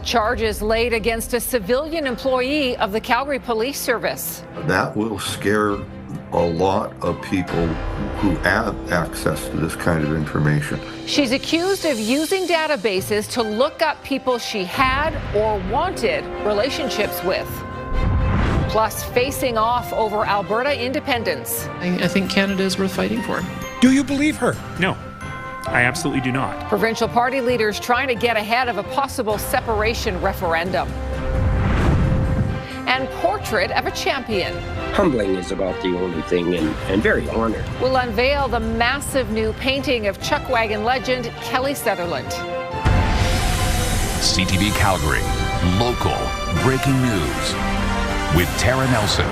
Charges laid against a civilian employee of the Calgary Police Service. That will scare a lot of people who have access to this kind of information. She's accused of using databases to look up people she had or wanted relationships with. Plus, facing off over Alberta independence. I think Canada is worth fighting for. Do you believe her? No, I absolutely do not. Provincial party leaders trying to get ahead of a possible separation referendum. And portrait of a champion. Humbling is about the only thing, and very honored. Will unveil the massive new painting of Chuck Wagon legend Kelly Sutherland. CTV Calgary, local breaking news with Tara Nelson.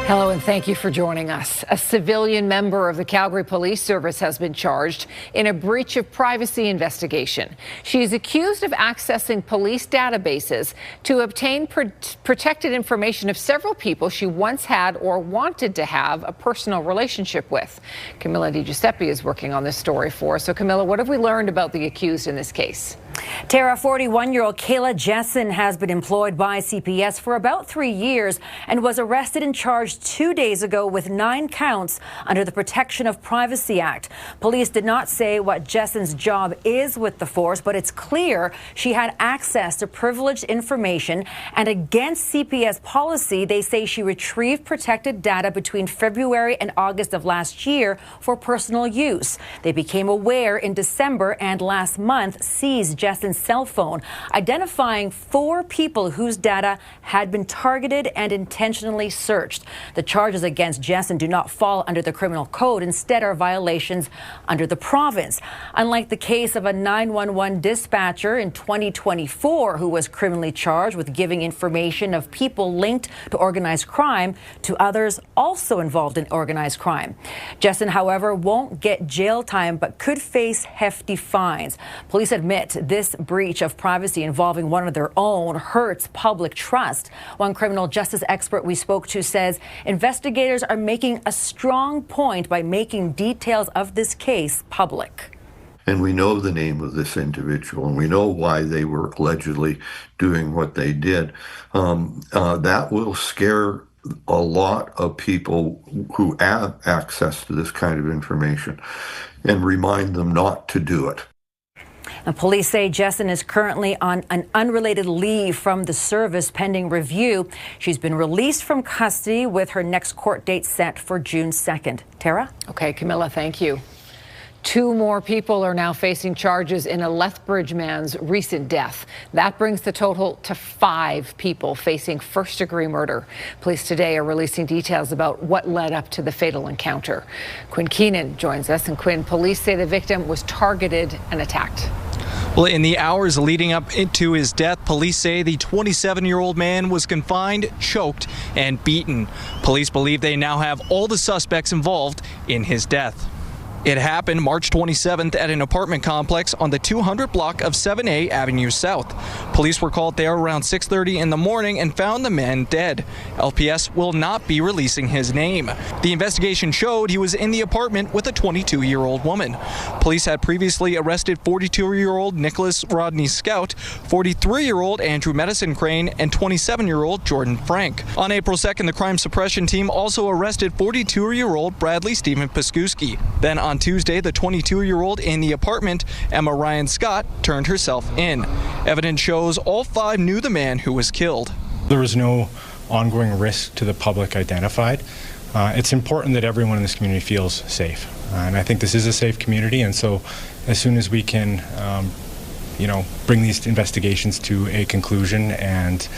Hello and thank you for joining us. A civilian member of the Calgary Police Service has been charged in a breach of privacy investigation. She is accused of accessing police databases to obtain protected information of several people she once had or wanted to have a personal relationship with. Camilla DiGiuseppe is working on this story for us. So Camilla, what have we learned about the accused in this case? Tara, 41-year-old Kayla Jessen has been employed by CPS for about 3 years and was arrested and charged 2 days ago with 9 counts under the Protection of Privacy Act. Police did not say what Jessen's job is with the force, but it's clear she had access to privileged information, and against CPS policy, they say she retrieved protected data between February and August of last year for personal use. They became aware in December and last month seized Jessen's cell phone, identifying 4 people whose data had been targeted and intentionally searched. The charges against Jessen do not fall under the criminal code, instead are violations under the province. Unlike the case of a 911 dispatcher in 2024 who was criminally charged with giving information of people linked to organized crime to others also involved in organized crime. Jessen, however, won't get jail time but could face hefty fines. Police admit this breach of privacy involving one of their own hurts public trust. One criminal justice expert we spoke to says investigators are making a strong point by making details of this case public. And we know the name of this individual, and we know why they were allegedly doing what they did. That will scare a lot of people who have access to this kind of information and remind them not to do it. And police say Jessen is currently on an unrelated leave from the service pending review. She's been released from custody with her next court date set for June 2nd. Tara? Okay, Camilla, thank you. 2 more people are now facing charges in a Lethbridge man's recent death. That brings the total to 5 people facing first-degree murder. Police today are releasing details about what led up to the fatal encounter. Quinn Keenan joins us. And Quinn, police say the victim was targeted and attacked. Well, in the hours leading up to his death, police say the 27-year-old man was confined, choked, and beaten. Police believe they now have all the suspects involved in his death. It happened March 27th at an apartment complex on the 200 block of 7A Avenue South. Police were called there around 6:30 in the morning and found the man dead. LPS will not be releasing his name. The investigation showed he was in the apartment with a 22-year-old woman. Police had previously arrested 42-year-old Nicholas Rodney Scout, 43-year-old Andrew Medicine Crane, and 27-year-old Jordan Frank. On April 2nd, the crime suppression team also arrested 42-year-old Bradley Stephen Piskuski. Then on Tuesday, the 22-year-old in the apartment, Emma Ryan Scott, turned herself in. Evidence shows all 5 knew the man who was killed. There was no ongoing risk to the public identified. It's important that everyone in this community feels safe. And I think this is a safe community, and so as soon as we can, bring these investigations to a conclusion and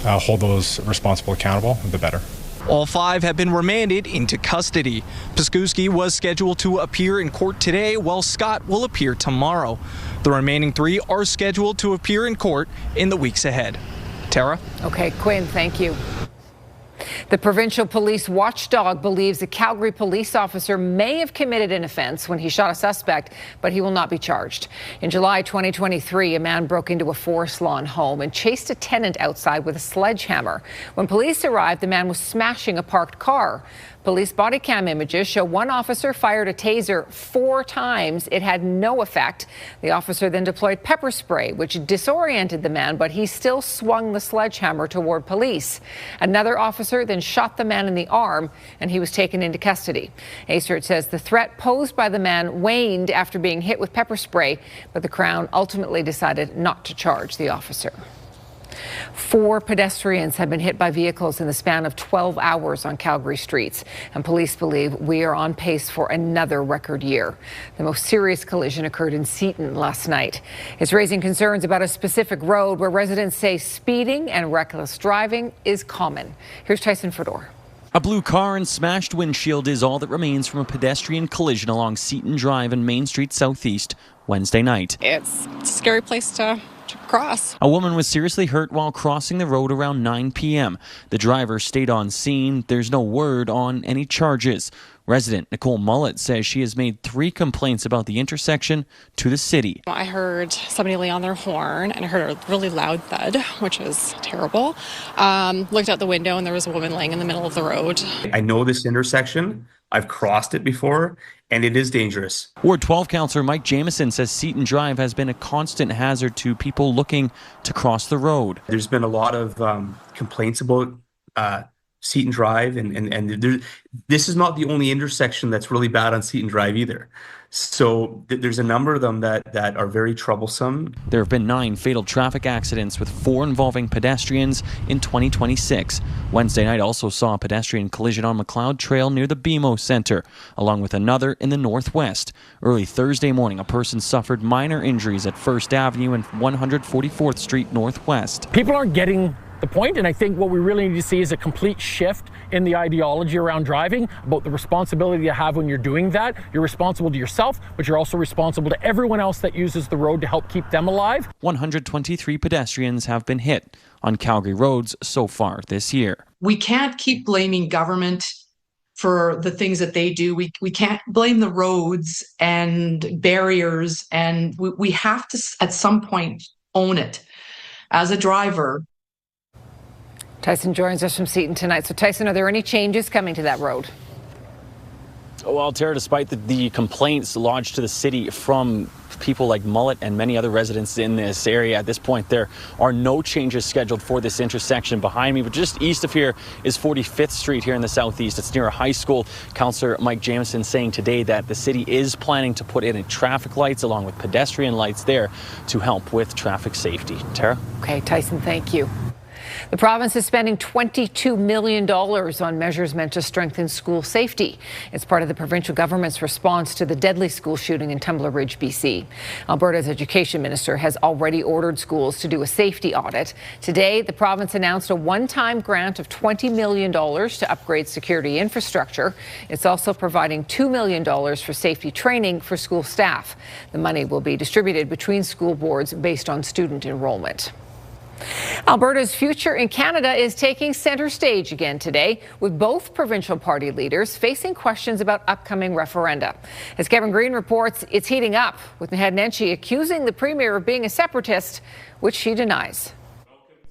hold those responsible accountable, the better. All 5 have been remanded into custody. Piskuski was scheduled to appear in court today, while Scott will appear tomorrow. The remaining 3 are scheduled to appear in court in the weeks ahead. Tara? Okay, Quinn, thank you. The provincial police watchdog believes a Calgary police officer may have committed an offense when he shot a suspect, but he will not be charged. In July 2023, a man broke into a Forest Lawn home and chased a tenant outside with a sledgehammer. When police arrived, the man was smashing a parked car. Police body cam images show one officer fired a taser 4 times. It had no effect. The officer then deployed pepper spray, which disoriented the man, but he still swung the sledgehammer toward police. Another officer then shot the man in the arm, and he was taken into custody. ACERT says the threat posed by the man waned after being hit with pepper spray, but the Crown ultimately decided not to charge the officer. 4 pedestrians have been hit by vehicles in the span of 12 hours on Calgary streets, and police believe we are on pace for another record year. The most serious collision occurred in Seton last night. It's raising concerns about a specific road where residents say speeding and reckless driving is common. Here's Tyson Fedor. A blue car and smashed windshield is all that remains from a pedestrian collision along Seton Drive and Main Street Southeast Wednesday night. It's a scary place to cross. A woman was seriously hurt while crossing the road around 9 p.m. The driver stayed on scene. There's no word on any charges. Resident Nicole Mullett says she has made 3 complaints about the intersection to the city. I heard somebody lay on their horn and I heard a really loud thud, which was terrible. Looked out the window and there was a woman laying in the middle of the road. I know this intersection. I've crossed it before, and it is dangerous. Ward 12 Councillor Mike Jamieson says Seton Drive has been a constant hazard to people looking to cross the road. There's been a lot of complaints about Seton Drive, and this is not the only intersection that's really bad on Seton Drive either. So there's a number of them that are very troublesome. There have been 9 fatal traffic accidents, with 4 involving pedestrians in 2026. Wednesday night also saw a pedestrian collision on McLeod Trail near the BMO Centre, along with another in the northwest. Early Thursday morning, a person suffered minor injuries at 1st Avenue and 144th Street Northwest. People aren't getting the point, and I think what we really need to see is a complete shift in the ideology around driving, about the responsibility you have when you're doing that. You're responsible to yourself, but you're also responsible to everyone else that uses the road to help keep them alive. 123 pedestrians have been hit on Calgary roads so far this year. We can't keep blaming government for the things that they do. We can't blame the roads and barriers, and we have to at some point own it. As a driver, Tyson joins us from Seton tonight. So, Tyson, are there any changes coming to that road? Well, Tara, despite the complaints lodged to the city from people like Mullett and many other residents in this area, at this point there are no changes scheduled for this intersection behind me. But just east of here is 45th Street here in the southeast. It's near a high school. Councillor Mike Jamieson saying today that the city is planning to put in traffic lights along with pedestrian lights there to help with traffic safety. Tara? Okay, Tyson, thank you. The province is spending $22 million on measures meant to strengthen school safety. It's part of the provincial government's response to the deadly school shooting in Tumbler Ridge, BC. Alberta's education minister has already ordered schools to do a safety audit. Today, the province announced a one-time grant of $20 million to upgrade security infrastructure. It's also providing $2 million for safety training for school staff. The money will be distributed between school boards based on student enrollment. Alberta's future in Canada is taking center stage again today, with both provincial party leaders facing questions about upcoming referenda. As Kevin Green reports, it's heating up, with Melania Trump accusing the premier of being a separatist, which she denies.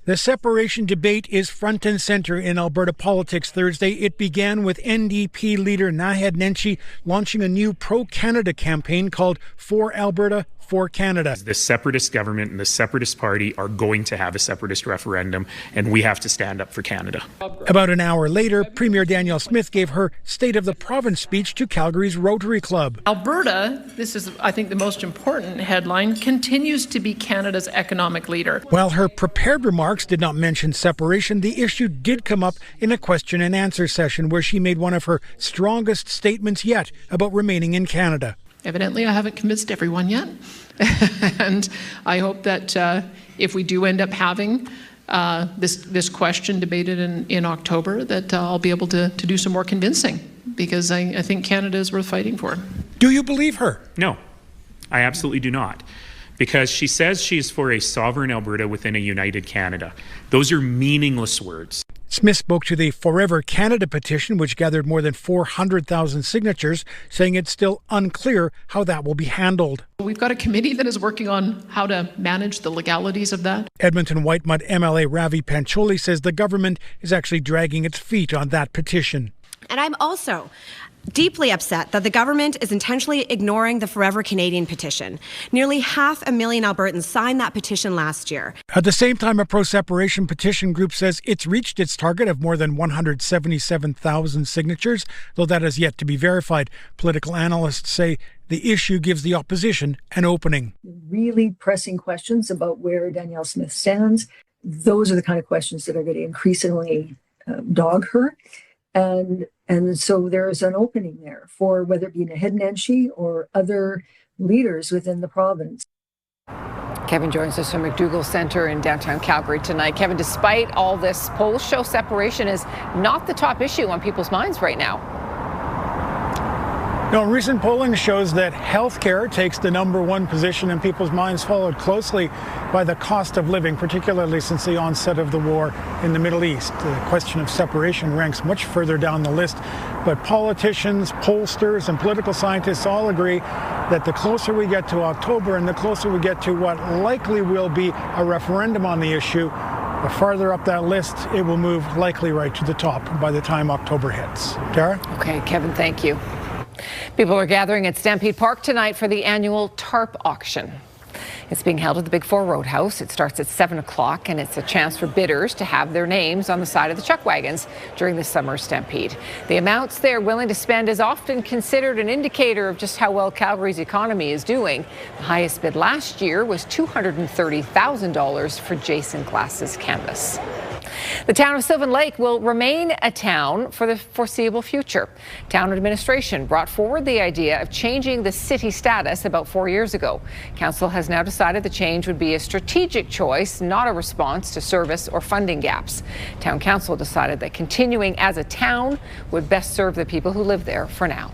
The separation debate is front and center in Alberta politics Thursday. It began with NDP leader Naheed Nenshi launching a new pro-Canada campaign called For Alberta, For Canada. The separatist government and the separatist party are going to have a separatist referendum, and we have to stand up for Canada. About an hour later, Premier Danielle Smith gave her State of the Province speech to Calgary's Rotary Club. Alberta, this is, I think, the most important headline, continues to be Canada's economic leader. While her prepared remarks did not mention separation, the issue did come up in a question and answer session where she made one of her strongest statements yet about remaining in Canada. Evidently, I haven't convinced everyone yet. And I hope that if we do end up having this question debated in October, that I'll be able to do some more convincing, because I think Canada is worth fighting for. Do you believe her? No, I absolutely do not. Because she says she's for a sovereign Alberta within a united Canada. Those are meaningless words. Smith spoke to the Forever Canada petition, which gathered more than 400,000 signatures, saying it's still unclear how that will be handled. We've got a committee that is working on how to manage the legalities of that. Edmonton Whitemud MLA Ravi Pancholi says the government is actually dragging its feet on that petition. And I'm also deeply upset that the government is intentionally ignoring the Forever Canadian petition. Nearly 500,000 Albertans signed that petition last year. At the same time, a pro-separation petition group says it's reached its target of more than 177,000 signatures, though that has yet to be verified. Political analysts say the issue gives the opposition an opening. Really pressing questions about where Danielle Smith stands. Those are the kind of questions that are going to increasingly dog her. And so there is an opening there for whether it be Naheed Nenshi or other leaders within the province. Kevin joins us from McDougall Centre in downtown Calgary tonight. Kevin, despite all this, polls show separation is not the top issue on people's minds right now. No, recent polling shows that healthcare takes the #1 position in people's minds, followed closely by the cost of living, particularly since the onset of the war in the Middle East. The question of separation ranks much further down the list, but politicians, pollsters, and political scientists all agree that the closer we get to October and the closer we get to what likely will be a referendum on the issue, the farther up that list, it will move likely right to the top by the time October hits. Tara? Okay, Kevin, thank you. People are gathering at Stampede Park tonight for the annual tarp auction. It's being held at the Big Four Roadhouse. It starts at 7 o'clock, and it's a chance for bidders to have their names on the side of the chuck wagons during the summer stampede. The amounts they're willing to spend is often considered an indicator of just how well Calgary's economy is doing. The highest bid last year was $230,000 for Jason Glass's canvas. The town of Sylvan Lake will remain a town for the foreseeable future. Town administration brought forward the idea of changing the city status about 4 years ago. Council has now decided the change would be a strategic choice, not a response to service or funding gaps. Town council decided that continuing as a town would best serve the people who live there for now.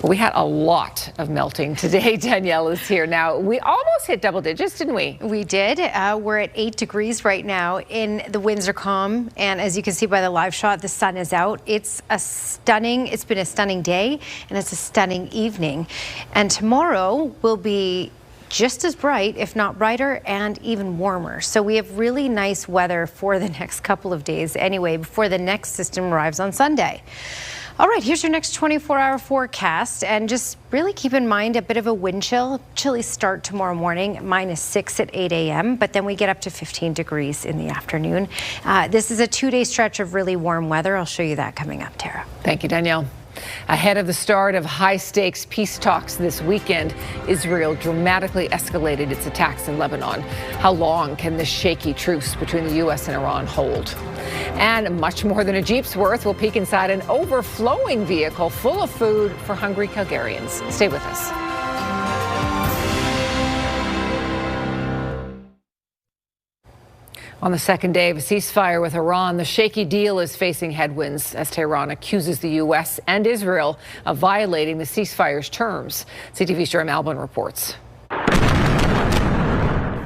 Well, we had a lot of melting today. Danielle is here now. We almost hit double digits, didn't we? We did. We're at 8 degrees right now. The winds are calm. And as you can see by the live shot, the sun is out. It's been a stunning day, and it's a stunning evening. And tomorrow will be just as bright, if not brighter, and even warmer. So we have really nice weather for the next couple of days anyway, before the next system arrives on Sunday. All right, here's your next 24-hour forecast, and just really keep in mind a bit of a wind chill. Chilly start tomorrow morning, -6 at 8 a.m., but then we get up to 15 degrees in the afternoon. This is a 2-day stretch of really warm weather. I'll show you that coming up, Tara. Thank you, Danielle. Ahead of the start of high-stakes peace talks this weekend, Israel dramatically escalated its attacks in Lebanon. How long can this shaky truce between the U.S. and Iran hold? And much more than a Jeep's worth, we'll peek inside an overflowing vehicle full of food for hungry Calgarians. Stay with us. On the second day of a ceasefire with Iran, the shaky deal is facing headwinds as Tehran accuses the U.S. and Israel of violating the ceasefire's terms. CTV's Jeremy Albin reports.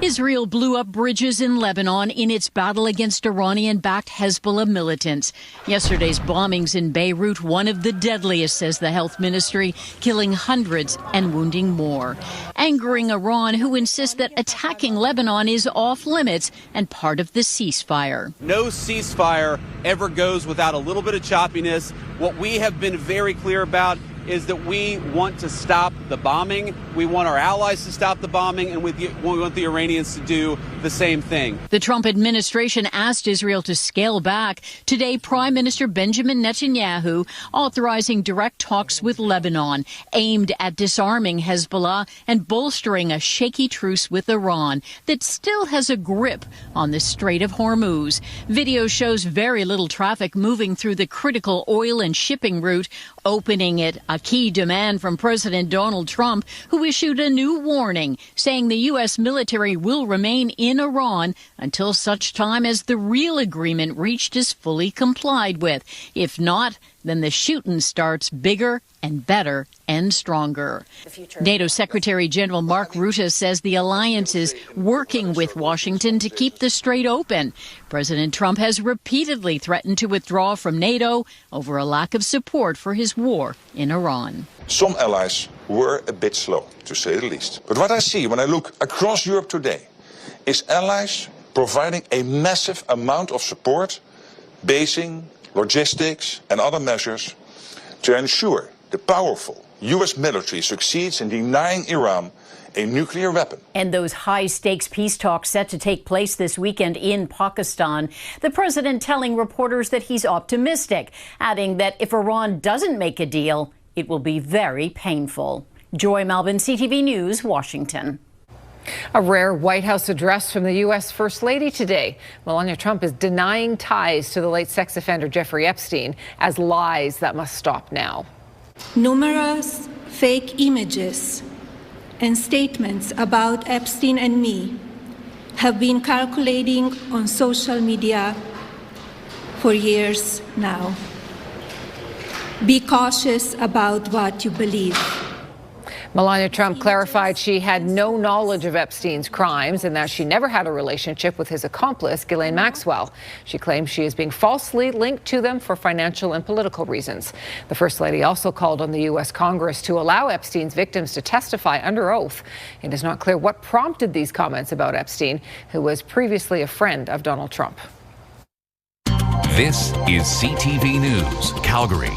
Israel blew up bridges in Lebanon in its battle against Iranian-backed Hezbollah militants. Yesterday's bombings in Beirut, one of the deadliest, says the health ministry, killing hundreds and wounding more. Angering Iran, who insists that attacking Lebanon is off limits and part of the ceasefire. No ceasefire ever goes without a little bit of choppiness. What we have been very clear about is that we want to stop the bombing. We want our allies to stop the bombing, and we want the Iranians to do the same thing. The Trump administration asked Israel to scale back. Today, Prime Minister Benjamin Netanyahu authorizing direct talks with Lebanon aimed at disarming Hezbollah and bolstering a shaky truce with Iran that still has a grip on the Strait of Hormuz. Video shows very little traffic moving through the critical oil and shipping route, opening it a key demand from President Donald Trump, who issued a new warning saying the U.S. military will remain in Iran until such time as the real agreement reached is fully complied with. If not, then the shooting starts bigger and better and stronger. NATO Secretary General Mark Rutte says the alliance is working with Washington to keep the strait open. President Trump has repeatedly threatened to withdraw from NATO over a lack of support for his war in Iran. Some allies were a bit slow, to say the least. But what I see when I look across Europe today is allies providing a massive amount of support, basing logistics, and other measures to ensure the powerful U.S. military succeeds in denying Iran a nuclear weapon. And those high-stakes peace talks set to take place this weekend in Pakistan. The president telling reporters that he's optimistic, adding that if Iran doesn't make a deal, it will be very painful. Joy Melvin, CTV News, Washington. A rare White House address from the U.S. First Lady today. Melania Trump is denying ties to the late sex offender Jeffrey Epstein as lies that must stop now. Numerous fake images and statements about Epstein and me have been circulating on social media for years now. Be cautious about what you believe. Melania Trump clarified she had no knowledge of Epstein's crimes and that she never had a relationship with his accomplice, Ghislaine Maxwell. She claims she is being falsely linked to them for financial and political reasons. The First Lady also called on the U.S. Congress to allow Epstein's victims to testify under oath. It is not clear what prompted these comments about Epstein, who was previously a friend of Donald Trump. This is CTV News, Calgary.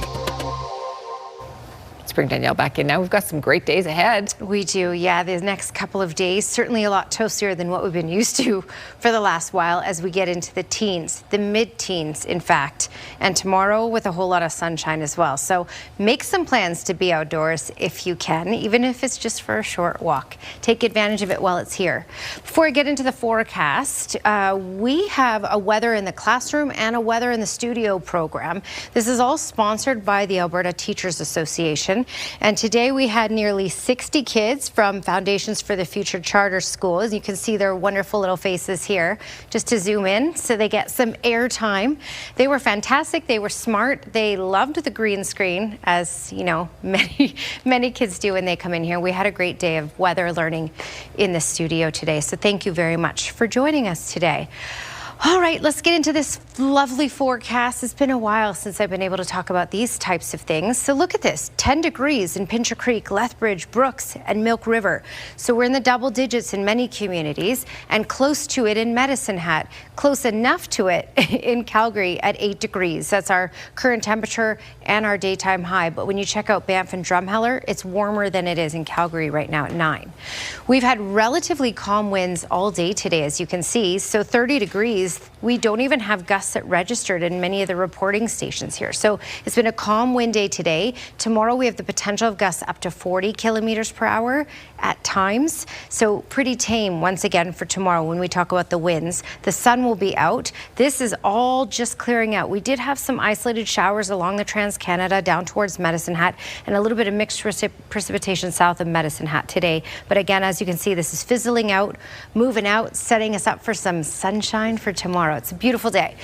Let's bring Danielle back in now. We've got some great days ahead. We do, yeah. The next couple of days, certainly a lot toastier than what we've been used to for the last while as we get into the teens, the mid-teens, in fact. And tomorrow with a whole lot of sunshine as well. So make some plans to be outdoors if you can, even if it's just for a short walk. Take advantage of it while it's here. Before I get into the forecast, we have a weather in the classroom and a weather in the studio program. This is all sponsored by the Alberta Teachers Association. And today we had nearly 60 kids from Foundations for the Future charter schools. You can see their wonderful little faces here, just to zoom in so they get some airtime. They were fantastic. They were smart. They loved the green screen, as you know, many kids do when they come in here. We had a great day of weather learning in the studio today. So thank you very much for joining us today. All right, let's get into this lovely forecast. It's been a while since I've been able to talk about these types of things. So look at this, 10 degrees in Pincher Creek, Lethbridge, Brooks, and Milk River. So we're in the double digits in many communities and close to it in Medicine Hat, close enough to it in Calgary at 8 degrees. That's our current temperature and our daytime high. But when you check out Banff and Drumheller, it's warmer than it is in Calgary right now at 9. We've had relatively calm winds all day today, as you can see. So 30 degrees. We don't even have gusts that registered in many of the reporting stations here. So it's been a calm wind day today. Tomorrow we have the potential of gusts up to 40 kilometers per hour at times. So pretty tame once again for tomorrow when we talk about the winds. The sun will be out. This is all just clearing out. We did have some isolated showers along the Trans-Canada down towards Medicine Hat and a little bit of mixed precipitation south of Medicine Hat today. But again, as you can see, this is fizzling out, moving out, setting us up for some sunshine for tomorrow. It's a beautiful day.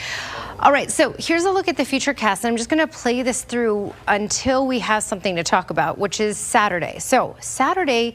All right, so here's a look at the futurecast. I'm just going to play this through until we have something to talk about, which is Saturday. So Saturday,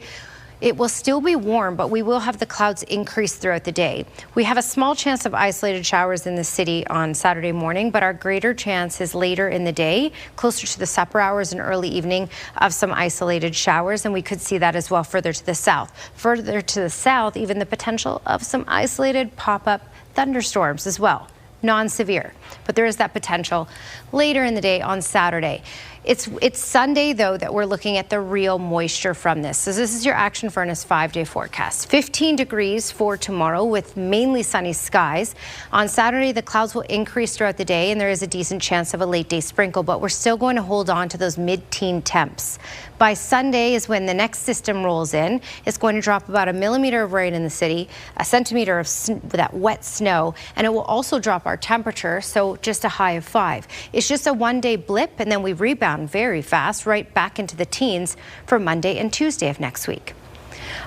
it will still be warm, but we will have the clouds increase throughout the day. We have a small chance of isolated showers in the city on Saturday morning, but our greater chance is later in the day, closer to the supper hours and early evening, of some isolated showers, and we could see that as well further to the south. Further to the south, even the potential of some isolated pop-up thunderstorms as well. Non-severe, but there is that potential later in the day on Saturday. It's Sunday, though, that we're looking at the real moisture from this. So this is your Action Furnace 5-day forecast. 15 degrees for tomorrow with mainly sunny skies. On Saturday, the clouds will increase throughout the day, and there is a decent chance of a late-day sprinkle, but we're still going to hold on to those mid-teen temps. By Sunday is when the next system rolls in. It's going to drop about 1 millimeter of rain in the city, 1 centimeter of that wet snow, and it will also drop our temperature, so just a high of 5. It's just a one-day blip, and then we rebound very fast right back into the teens for Monday and Tuesday of next week.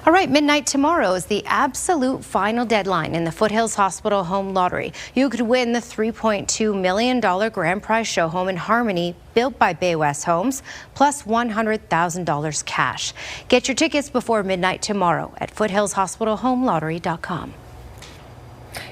All right, midnight tomorrow is the absolute final deadline in the Foothills Hospital Home Lottery. You could win the $3.2 million grand prize show home in Harmony, built by Bay West Homes, plus $100,000 cash. Get your tickets before midnight tomorrow at foothillshospitalhomelottery.com.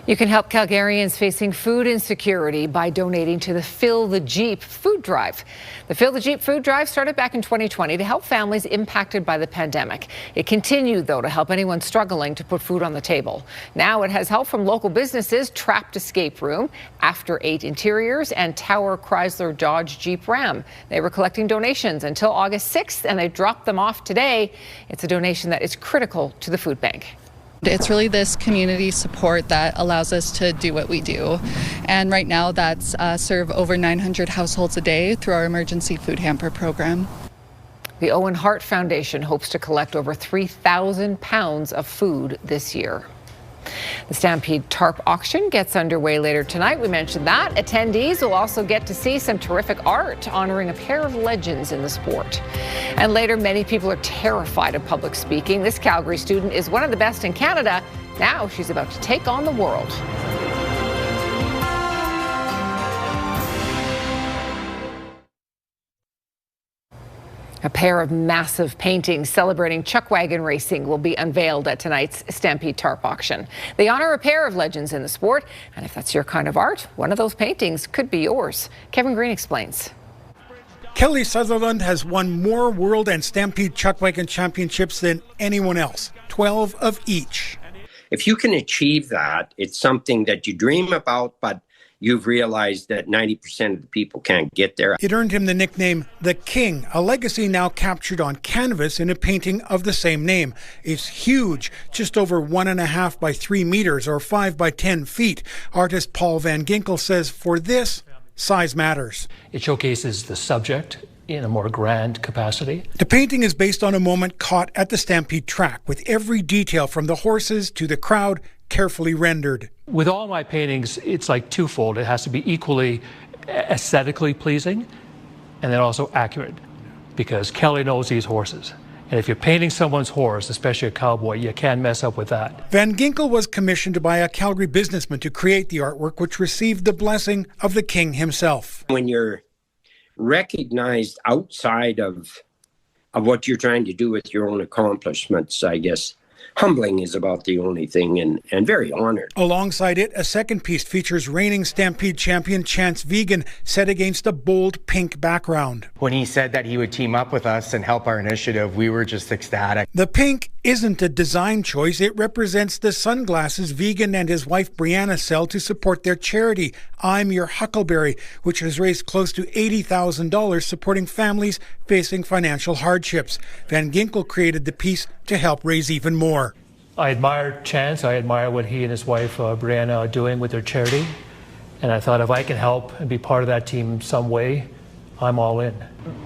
You can help Calgarians facing food insecurity by donating to the Fill the Jeep food drive. The Fill the Jeep food drive started back in 2020 to help families impacted by the pandemic. It continued, though, to help anyone struggling to put food on the table. Now it has help from local businesses, Trapped Escape Room, After 8 Interiors, and Tower Chrysler Dodge Jeep Ram. They were collecting donations until August 6th, and they dropped them off today. It's a donation that is critical to the food bank. It's really this community support that allows us to do what we do. And right now that's serve over 900 households a day through our emergency food hamper program. The Owen Hart Foundation hopes to collect over 3,000 pounds of food this year. The Stampede Tarp auction gets underway later tonight. We mentioned that. Attendees will also get to see some terrific art honoring a pair of legends in the sport. And later, many people are terrified of public speaking. This Calgary student is one of the best in Canada. Now she's about to take on the world. A pair of massive paintings celebrating chuck wagon racing will be unveiled at tonight's Stampede Tarp auction. They honor a pair of legends in the sport, and if that's your kind of art, one of those paintings could be yours. Kevin Green explains. Kelly Sutherland has won more World and Stampede Chuck Wagon Championships than anyone else, 12 of each. If you can achieve that, it's something that you dream about, but you've realized that 90% of the people can't get there. It earned him the nickname The King, a legacy now captured on canvas in a painting of the same name. It's huge, just over 1.5 by 3 meters or 5 by 10 feet. Artist Paul Van Ginkel says for this, size matters. It showcases the subject in a more grand capacity. The painting is based on a moment caught at the Stampede track, with every detail from the horses to the crowd carefully rendered. With all my paintings, it's like twofold. It has to be equally aesthetically pleasing and then also accurate, because Kelly knows these horses. And if you're painting someone's horse, especially a cowboy, you can't mess up with that. Van Ginkel was commissioned by a Calgary businessman to create the artwork, which received the blessing of the king himself. When you're recognized outside of what you're trying to do with your own accomplishments, I guess humbling is about the only thing, and very honored. Alongside it, a second piece features reigning Stampede champion Chance Vegan, set against a bold pink background. When he said that he would team up with us and help our initiative, we were just ecstatic. The pink isn't a design choice. It represents the sunglasses Vegan and his wife Brianna sell to support their charity, I'm Your Huckleberry, which has raised close to $80,000 supporting families facing financial hardships. Van Ginkel created the piece to help raise even more. I admire Chance. I admire what he and his wife, Brianna, are doing with their charity. And I thought if I can help and be part of that team some way, I'm all in.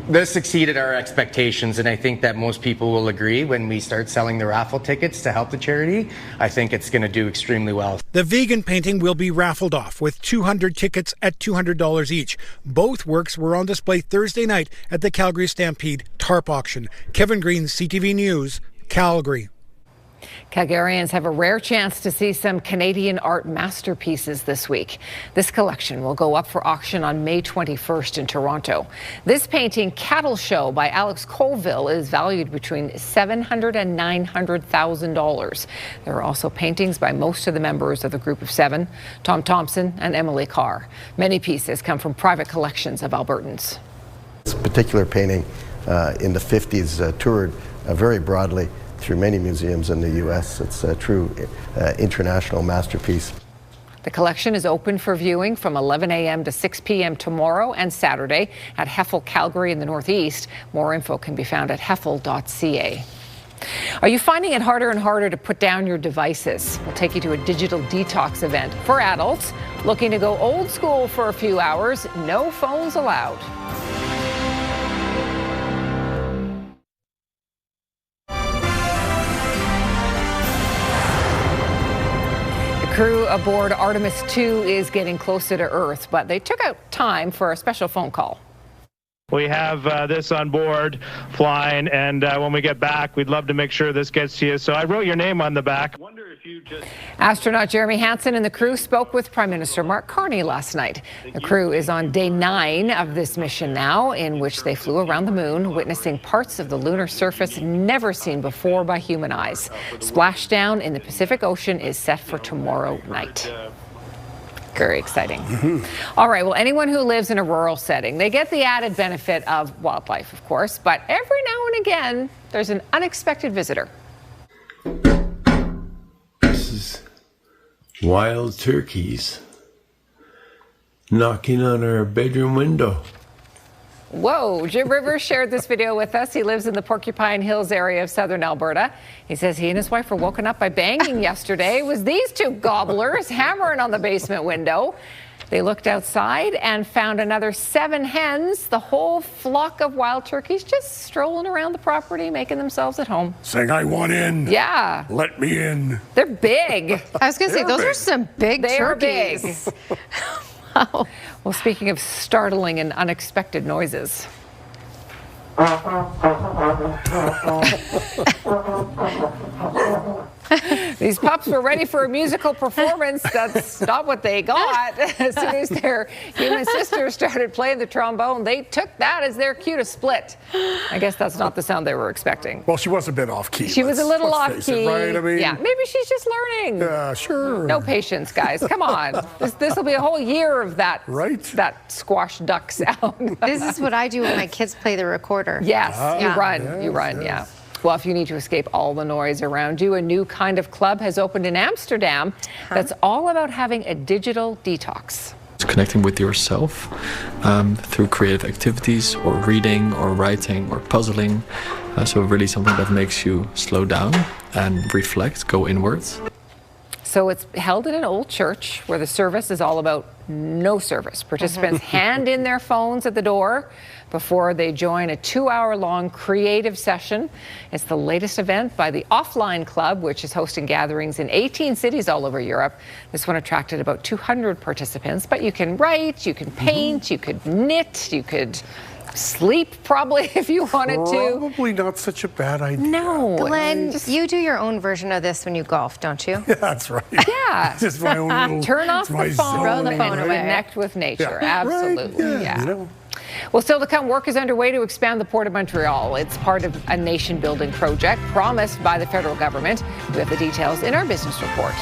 This exceeded our expectations, and I think that most people will agree when we start selling the raffle tickets to help the charity. I think it's going to do extremely well. The Vegan painting will be raffled off with 200 tickets at $200 each. Both works were on display Thursday night at the Calgary Stampede Tarp auction. Kevin Green, CTV News, Calgary. Calgarians have a rare chance to see some Canadian art masterpieces this week. This collection will go up for auction on May 21st in Toronto. This painting, Cattle Show by Alex Colville, is valued between $700,000 and $900,000. There are also paintings by most of the members of the Group of Seven, Tom Thompson and Emily Carr. Many pieces come from private collections of Albertans. This particular painting in the 50s toured very broadly through many museums in the U.S. It's a true international masterpiece. The collection is open for viewing from 11 a.m. to 6 p.m. tomorrow and Saturday at Heffel Calgary in the Northeast. More info can be found at heffel.ca. Are you finding it harder and harder to put down your devices? We'll take you to a digital detox event for adults looking to go old school for a few hours. No phones allowed. Crew aboard Artemis 2 is getting closer to Earth, but they took out time for a special phone call. We have this on board flying, and when we get back, we'd love to make sure this gets to you. So I wrote your name on the back. Astronaut Jeremy Hansen and the crew spoke with Prime Minister Mark Carney last night. The crew is on day 9 of this mission now, in which they flew around the moon, witnessing parts of the lunar surface never seen before by human eyes. Splashdown in the Pacific Ocean is set for tomorrow night. Very exciting. All right, well, anyone who lives in a rural setting, they get the added benefit of wildlife, of course, but every now and again, there's an unexpected visitor. This is wild turkeys knocking on our bedroom window. Whoa, Jim Rivers shared this video with us. He lives in the Porcupine Hills area of southern Alberta. He says he and his wife were woken up by banging yesterday. It was these two gobblers hammering on the basement window. They looked outside and found another 7 hens, the whole flock of wild turkeys just strolling around the property, making themselves at home. Saying, I want in. Yeah. Let me in. They're big. I was going to say, those are some big turkeys. They are big. Wow. Well, speaking of startling and unexpected noises. These pups were ready for a musical performance. That's not what they got. As soon as their human sisters started playing the trombone, they took that as their cue to split. I guess that's not the sound they were expecting. Well, she was a bit off key. She was a little off key. Right? I mean, yeah, maybe she's just learning. Yeah, sure. No patience, guys. Come on. This will be a whole year of that. Right. That squash duck sound. This is what I do when my kids play the recorder. Yes, you run. Yes, you run. yes. Yeah. Well, if you need to escape all the noise around you, a new kind of club has opened in Amsterdam that's all about having a digital detox. Connecting with yourself through creative activities or reading or writing or puzzling. So really something that makes you slow down and reflect, go inwards. So it's held in an old church where the service is all about no service. Participants hand in their phones at the door before they join a 2-hour-long creative session. It's the latest event by the Offline Club, which is hosting gatherings in 18 cities all over Europe. This one attracted about 200 participants, but you can write, you can paint, you could knit, you could sleep probably if you wanted to. Probably not such a bad idea. No. Glenn, you do your own version of this when you golf, don't you? Yeah, that's right. Yeah. Just my own little, turn off the phone, throw the phone and away. connect with nature. Yeah. Absolutely. Right. Yeah. You know. Well, still to come, work is underway to expand the Port of Montreal. It's part of a nation-building project promised by the federal government. We have the details in our business report.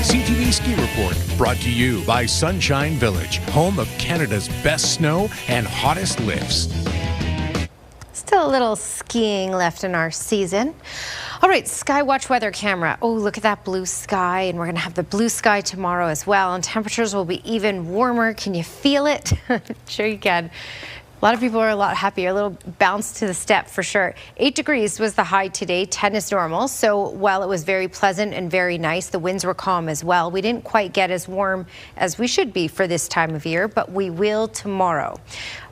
CTV Ski Report, brought to you by Sunshine Village, home of Canada's best snow and hottest lifts. Still a little skiing left in our season. All right, Skywatch weather camera. Oh, look at that blue sky, and we're going to have the blue sky tomorrow as well, and temperatures will be even warmer. Can you feel it? Sure you can. A lot of people are a lot happier, a little bounce to the step for sure. 8 degrees was the high today, 10 is normal. So while it was very pleasant and very nice, the winds were calm as well. We didn't quite get as warm as we should be for this time of year, but we will tomorrow.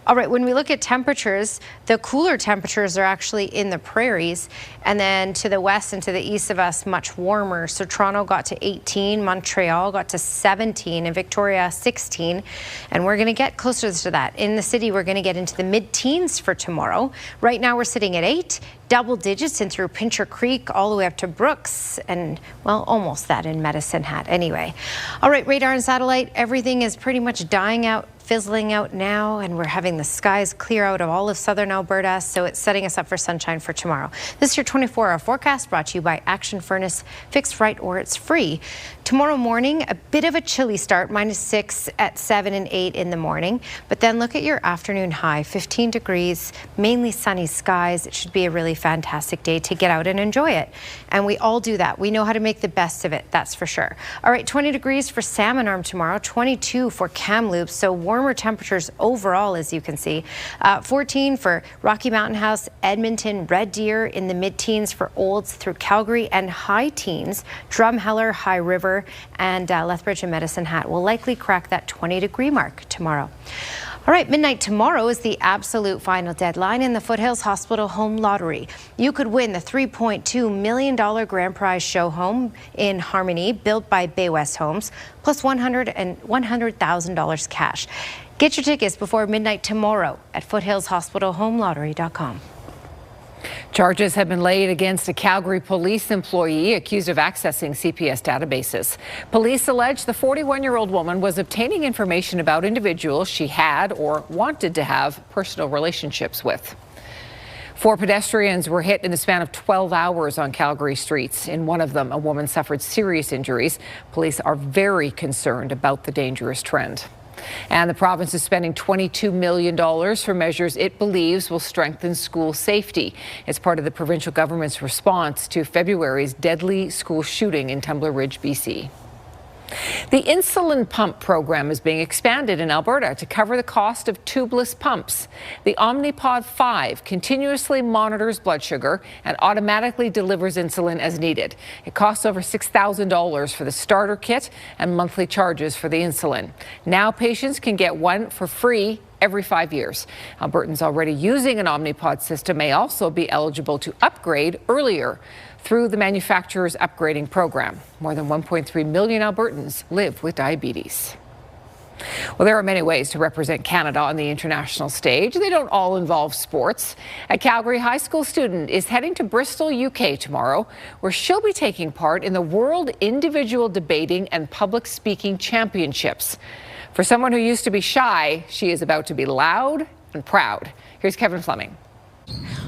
All right, when we look at temperatures, the cooler temperatures are actually in the prairies, and then to the west and to the east of us, much warmer. So Toronto got to 18, Montreal got to 17, and Victoria 16, and we're going to get closer to that. In the city, we're going to get into the mid-teens for tomorrow. Right now, we're sitting at 8, double digits in through Pincher Creek, all the way up to Brooks, and, well, almost that in Medicine Hat anyway. All right, radar and satellite, everything is pretty much dying out, fizzling out now, and we're having the skies clear out of all of southern Alberta, so it's setting us up for sunshine for tomorrow. This is your 24-hour forecast brought to you by Action Furnace. Fixed right or it's free. Tomorrow morning, a bit of a chilly start, -6 at 7 and 8 in the morning, but then look at your afternoon high, 15 degrees, mainly sunny skies. It should be a really fantastic day to get out and enjoy it, and we all do that. We know how to make the best of it, that's for sure. All right, 20 degrees for Salmon Arm tomorrow, 22 for Kamloops, so warmer temperatures overall, as you can see. 14 for Rocky Mountain House, Edmonton, Red Deer in the mid-teens for Olds through Calgary, and high teens, Drumheller, High River, and Lethbridge and Medicine Hat will likely crack that 20-degree mark tomorrow. All All right, midnight tomorrow is the absolute final deadline in the Foothills Hospital Home Lottery. You could win the $3.2 million grand prize show home in Harmony, built by Bay West Homes, plus $100,000 cash. Get your tickets before midnight tomorrow at foothillshospitalhomelottery.com. Charges have been laid against a Calgary police employee accused of accessing CPS databases. Police allege the 41-year-old woman was obtaining information about individuals she had or wanted to have personal relationships with. 4 pedestrians were hit in the span of 12 hours on Calgary streets. In one of them, a woman suffered serious injuries. Police are very concerned about the dangerous trend. And the province is spending $22 million for measures it believes will strengthen school safety. It's part of the provincial government's response to February's deadly school shooting in Tumbler Ridge, BC. The insulin pump program is being expanded in Alberta to cover the cost of tubeless pumps. The Omnipod 5 continuously monitors blood sugar and automatically delivers insulin as needed. It costs over $6,000 for the starter kit and monthly charges for the insulin. Now patients can get one for free every 5 years. Albertans already using an Omnipod system may also be eligible to upgrade earlier through the manufacturer's upgrading program. More than 1.3 million Albertans live with diabetes. Well, there are many ways to represent Canada on the international stage. They don't all involve sports. A Calgary high school student is heading to Bristol, UK tomorrow, where she'll be taking part in the World Individual Debating and Public Speaking Championships. For someone who used to be shy, she is about to be loud and proud. Here's Kevin Fleming.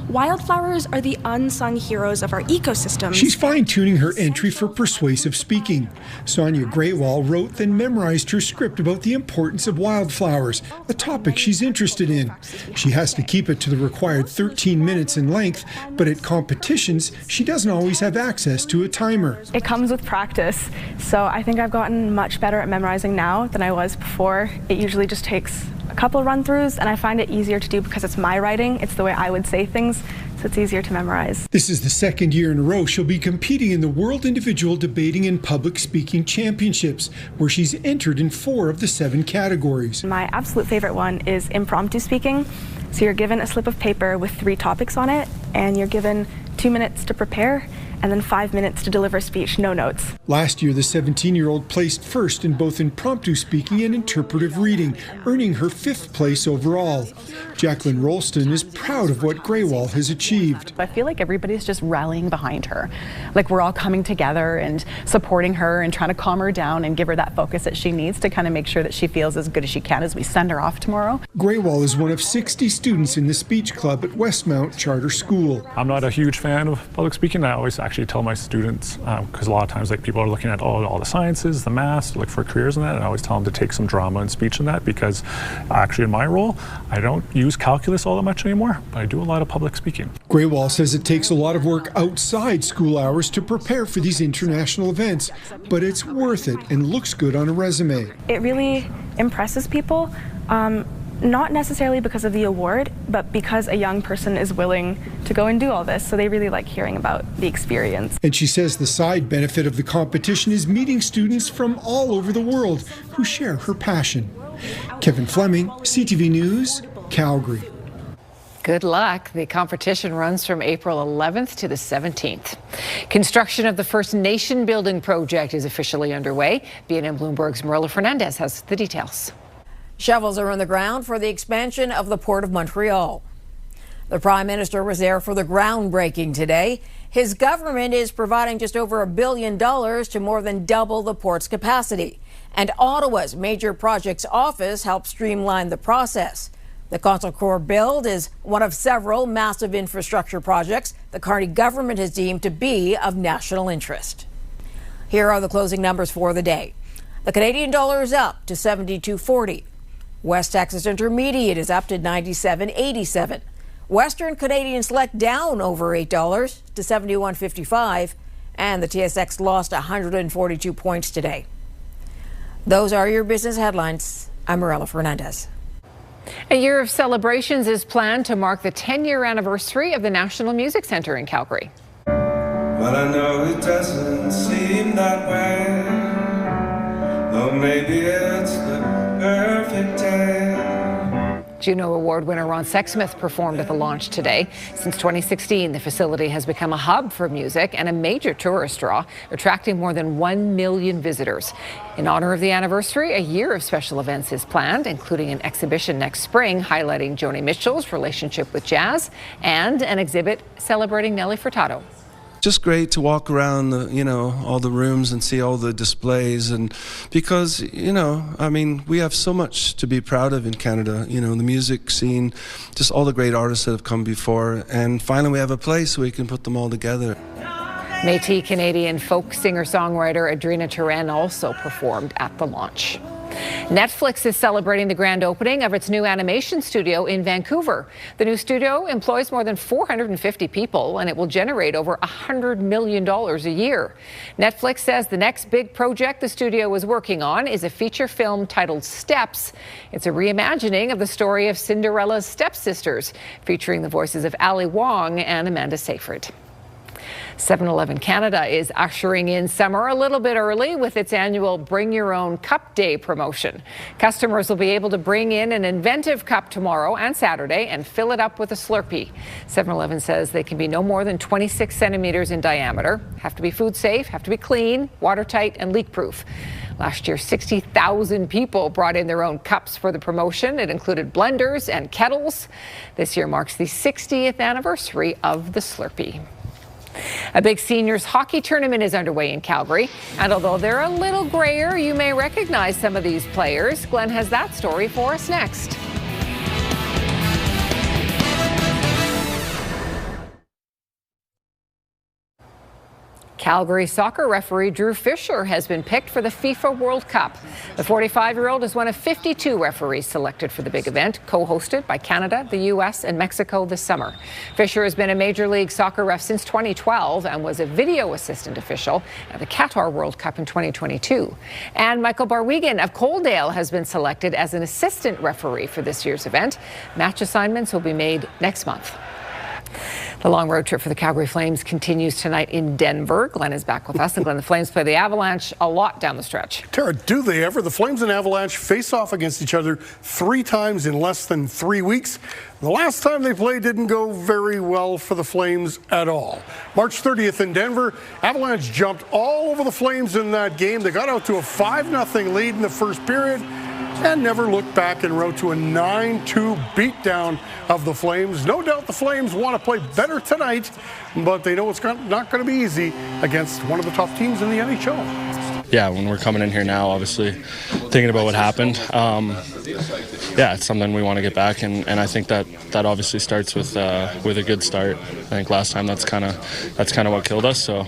Wildflowers are the unsung heroes of our ecosystem. She's fine-tuning her entry for persuasive speaking. Sonia Greywall wrote then memorized her script about the importance of wildflowers, a topic she's interested in. She has to keep it to the required 13 minutes in length, but at competitions, she doesn't always have access to a timer. It comes with practice, so I think I've gotten much better at memorizing now than I was before. It usually just takes a couple run-throughs, and I find it easier to do because it's my writing. It's the way I would say things, so it's easier to memorize. This is the second year in a row she'll be competing in the World Individual Debating and Public Speaking Championships, where she's entered in 4 of the 7 categories. My absolute favorite one is impromptu speaking. So you're given a slip of paper with 3 topics on it, and you're given 2 minutes to prepare, and then 5 minutes to deliver a speech, no notes. Last year, the 17-year-old placed first in both impromptu speaking and interpretive reading, earning her 5th place overall. Jacqueline Rolston is proud of what Greywall has achieved. I feel like everybody's just rallying behind her. Like we're all coming together and supporting her and trying to calm her down and give her that focus that she needs to kind of make sure that she feels as good as she can as we send her off tomorrow. Greywall is one of 60 students in the speech club at Westmount Charter School. I'm not a huge fan of public speaking. I always actually tell my students, because a lot of times like people are looking at all the sciences, the maths, like for careers and that, and I always tell them to take some drama and speech in that, because actually in my role, I don't use calculus all that much anymore, but I do a lot of public speaking. Greywall says it takes a lot of work outside school hours to prepare for these international events, but it's worth it and looks good on a resume. It really impresses people. Not necessarily because of the award, but because a young person is willing to go and do all this. So they really like hearing about the experience. And she says the side benefit of the competition is meeting students from all over the world who share her passion. Kevin Fleming, CTV News, Calgary. Good luck. The competition runs from April 11th to the 17th. Construction of the first nation building project is officially underway. BNN Bloomberg's Marilla Fernandez has the details. Shovels are in the ground for the expansion of the Port of Montreal. The Prime Minister was there for the groundbreaking today. His government is providing just over $1 billion to more than double the port's capacity. And Ottawa's Major Projects Office helped streamline the process. The Console Corps build is one of several massive infrastructure projects the Carney government has deemed to be of national interest. Here are the closing numbers for the day. The Canadian dollar is up to 72.40. West Texas Intermediate is up to 97.87. Western Canadian Select down over $8 to 71.55. And the TSX lost 142 points today. Those are your business headlines. I'm Marilla Fernandez. A year of celebrations is planned to mark the 10-year anniversary of the National Music Centre in Calgary. But I know it doesn't seem that way. Though maybe it's the perfect day. Juno Award winner Ron Sexsmith performed at the launch today. Since 2016, the facility has become a hub for music and a major tourist draw, attracting more than 1 million visitors. In honor of the anniversary, a year of special events is planned, including an exhibition next spring highlighting Joni Mitchell's relationship with jazz and an exhibit celebrating Nelly Furtado. Just great to walk around, all the rooms and see all the displays, and because, we have so much to be proud of in Canada, the music scene, just all the great artists that have come before, and finally we have a place where we can put them all together. Métis Canadian folk singer-songwriter Adrina Turen also performed at the launch. Netflix is celebrating the grand opening of its new animation studio in Vancouver. The new studio employs more than 450 people, and it will generate over $100 million a year. Netflix says the next big project the studio is working on is a feature film titled Steps. It's a reimagining of the story of Cinderella's stepsisters, featuring the voices of Ali Wong and Amanda Seyfried. 7-Eleven Canada is ushering in summer a little bit early with its annual Bring Your Own Cup Day promotion. Customers will be able to bring in an inventive cup tomorrow and Saturday and fill it up with a Slurpee. 7-Eleven says they can be no more than 26 centimeters in diameter, have to be food safe, have to be clean, watertight, and leak-proof. Last year, 60,000 people brought in their own cups for the promotion. It included blenders and kettles. This year marks the 60th anniversary of the Slurpee. A big seniors hockey tournament is underway in Calgary, and although they're a little grayer, you may recognize some of these players. Glenn has that story for us next. Calgary soccer referee Drew Fisher has been picked for the FIFA World Cup. The 45-year-old is one of 52 referees selected for the big event, co-hosted by Canada, the U.S. and Mexico this summer. Fisher has been a Major League Soccer ref since 2012 and was a video assistant official at the Qatar World Cup in 2022. And Michael Barwigan of Coaldale has been selected as an assistant referee for this year's event. Match assignments will be made next month. The long road trip for the Calgary Flames continues tonight in Denver. Glenn is back with us. And Glenn, the Flames play the Avalanche a lot down the stretch. Tara, do they ever? The Flames and Avalanche face off against each other 3 times in less than 3 weeks. The last time they played didn't go very well for the Flames at all. March 30th in Denver, Avalanche jumped all over the Flames in that game. They got out to a 5-0 lead in the first period and never looked back and rode to a 9-2 beatdown of the Flames. No doubt the Flames want to play better tonight, but they know it's not going to be easy against one of the top teams in the NHL. Yeah, when we're coming in here now, obviously thinking about what happened, it's something we want to get back, and I think that obviously starts with a good start. I think last time that's kind of what killed us. So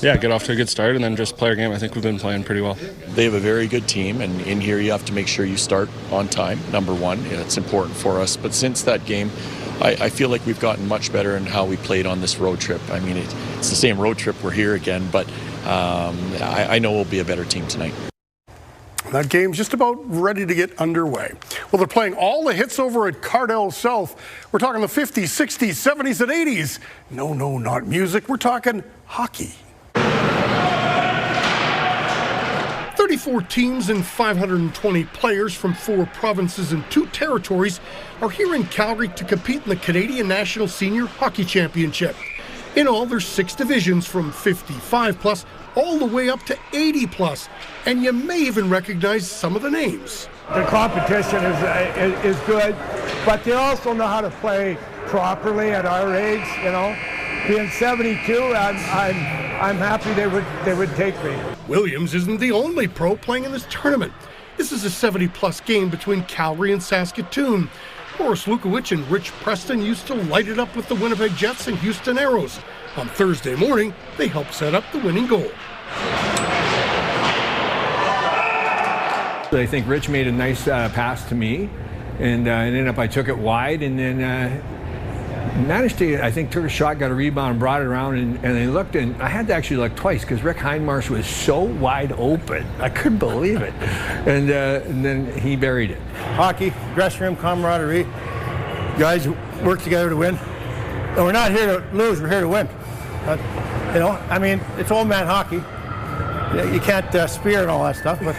get off to a good start and then just play our game. I think we've been playing pretty well. They have a very good team, and in here you have to make sure you start on time. Number one, it's important for us. But since that game, I feel like we've gotten much better in how we played on this road trip. I mean, it's the same road trip. We're here again, but I know we'll be a better team tonight. That game's just about ready to get underway. Well, they're playing all the hits over at Cardell South. We're talking the 50s, 60s, 70s, and 80s. No, not music. We're talking hockey. 34 teams and 520 players from 4 provinces and 2 territories are here in Calgary to compete in the Canadian National Senior Hockey Championship. In all, there's 6 divisions from 55+ all the way up to 80+, and you may even recognize some of the names. The competition is good, but they also know how to play properly at our age. Being 72, I'm happy they would take me. Williams isn't the only pro playing in this tournament. This is a 70+ game between Calgary and Saskatoon. Boris Lukowicz and Rich Preston used to light it up with the Winnipeg Jets and Houston Aeros. On Thursday morning, they helped set up the winning goal. I think Rich made a nice pass to me, and ended up I took it wide, and then managed to, I think, took a shot, got a rebound, brought it around, and I looked, and I had to actually look twice because Rick Hindmarsh was so wide open. I couldn't believe it. And then he buried it. Hockey, dressing room camaraderie, guys work together to win. And we're not here to lose, we're here to win. It's old man hockey. You can't spear and all that stuff, but...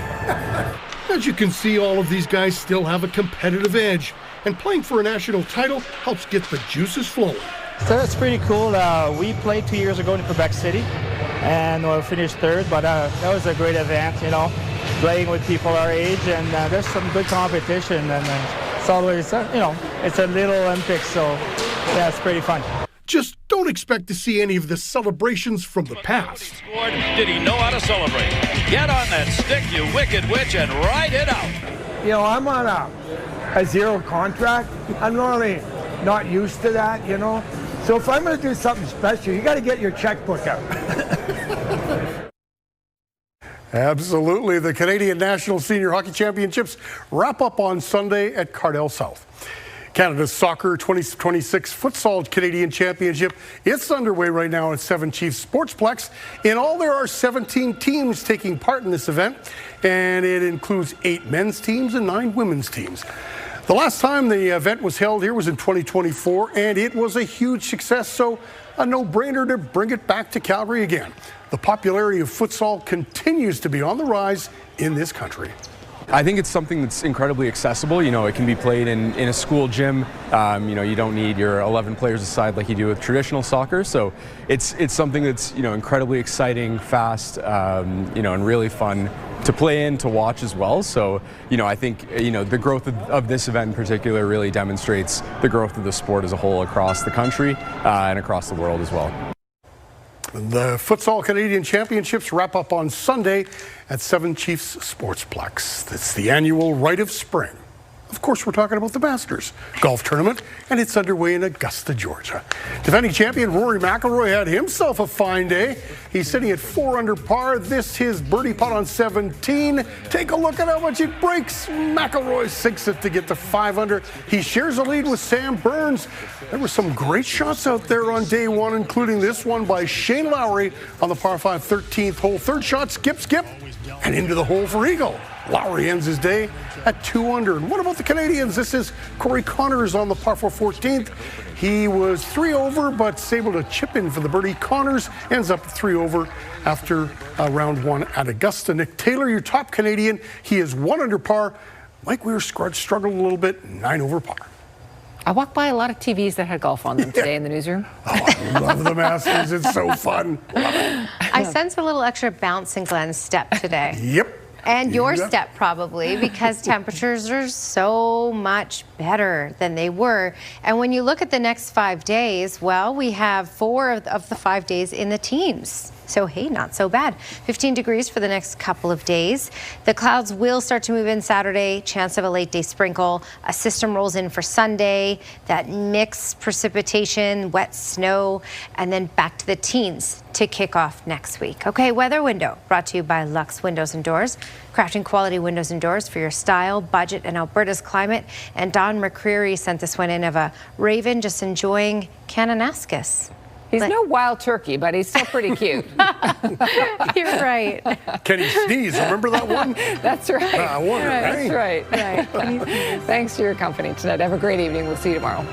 As you can see, all of these guys still have a competitive edge. and playing for a national title helps get the juices flowing. So that's pretty cool. We played 2 years ago in Quebec City, and we finished third, but that was a great event, you know, playing with people our age, and there's some good competition, and it's always, you know, it's a little Olympics, so yeah, it's pretty fun. Just don't expect to see any of the celebrations from the past. Did he know how to celebrate? Get on that stick, you wicked witch, and ride it out. You know, I'm on a zero contract. I'm normally not used to that, you know. So if I'm going to do something special, you got to get your checkbook out. Absolutely. The Canadian National Senior Hockey Championships wrap up on Sunday at Cardell South. Canada's Soccer 2026 Futsal Canadian Championship. It's underway right now at Seven Chiefs Sportsplex. In all, there are 17 teams taking part in this event, and it includes 8 men's teams and 9 women's teams. The last time the event was held here was in 2024, and it was a huge success, so a no-brainer to bring it back to Calgary again. The popularity of futsal continues to be on the rise in this country. I think it's something that's incredibly accessible. You know, it can be played in a school gym. You know, you don't need your 11 players aside like you do with traditional soccer. So it's something that's, you know, incredibly exciting, fast, you know, and really fun to play in, to watch as well. So, you know, I think, you know, the growth of this event in particular really demonstrates the growth of the sport as a whole across the country and across the world as well. The Futsal Canadian Championships wrap up on Sunday at Seven Chiefs Sportsplex. It's the annual rite of spring. Of course, we're talking about the Masters golf tournament, and it's underway in Augusta, Georgia. Defending champion Rory McIlroy had himself a fine day. He's sitting at 4 under par. This his birdie putt on 17. Take a look at how much it breaks. McIlroy sinks it to get to 5 under. He shares a lead with Sam Burns. There were some great shots out there on day one, including this one by Shane Lowry on the par 5 13th hole. Third shot, skip, and into the hole for eagle. Lowry ends his day at 2 under. And what about the Canadians? This is Corey Connors on the par 4 14th. He was 3 over, but is able to chip in for the birdie. Connors ends up 3 over after round 1 at Augusta. Nick Taylor, your top Canadian. He is 1 under par. Mike Weir struggled a little bit, 9 over par. I walked by a lot of TVs that had golf on them today in the newsroom. Oh, I love the Masters. It's so fun. Love it. I sense a little extra bounce in Glenn's step today. Yep. And your step probably, because temperatures are so much better than they were. And when you look at the next 5 days, well, we have 4 of the 5 days in the teens. So, hey, not so bad. 15 degrees for the next couple of days. The clouds will start to move in Saturday. Chance of a late day sprinkle. A system rolls in for Sunday. That mixed precipitation, wet snow, and then back to the teens to kick off next week. Okay, weather window brought to you by Lux Windows and Doors. Crafting quality windows and doors for your style, budget, and Alberta's climate. And Don McCreary sent this one in of a raven just enjoying Kananaskis. He's no wild turkey, but he's still pretty cute. You're right. Can he sneeze? Remember that one? That's right. I wonder, That's right. Thanks for your company tonight. Have a great evening. We'll see you tomorrow.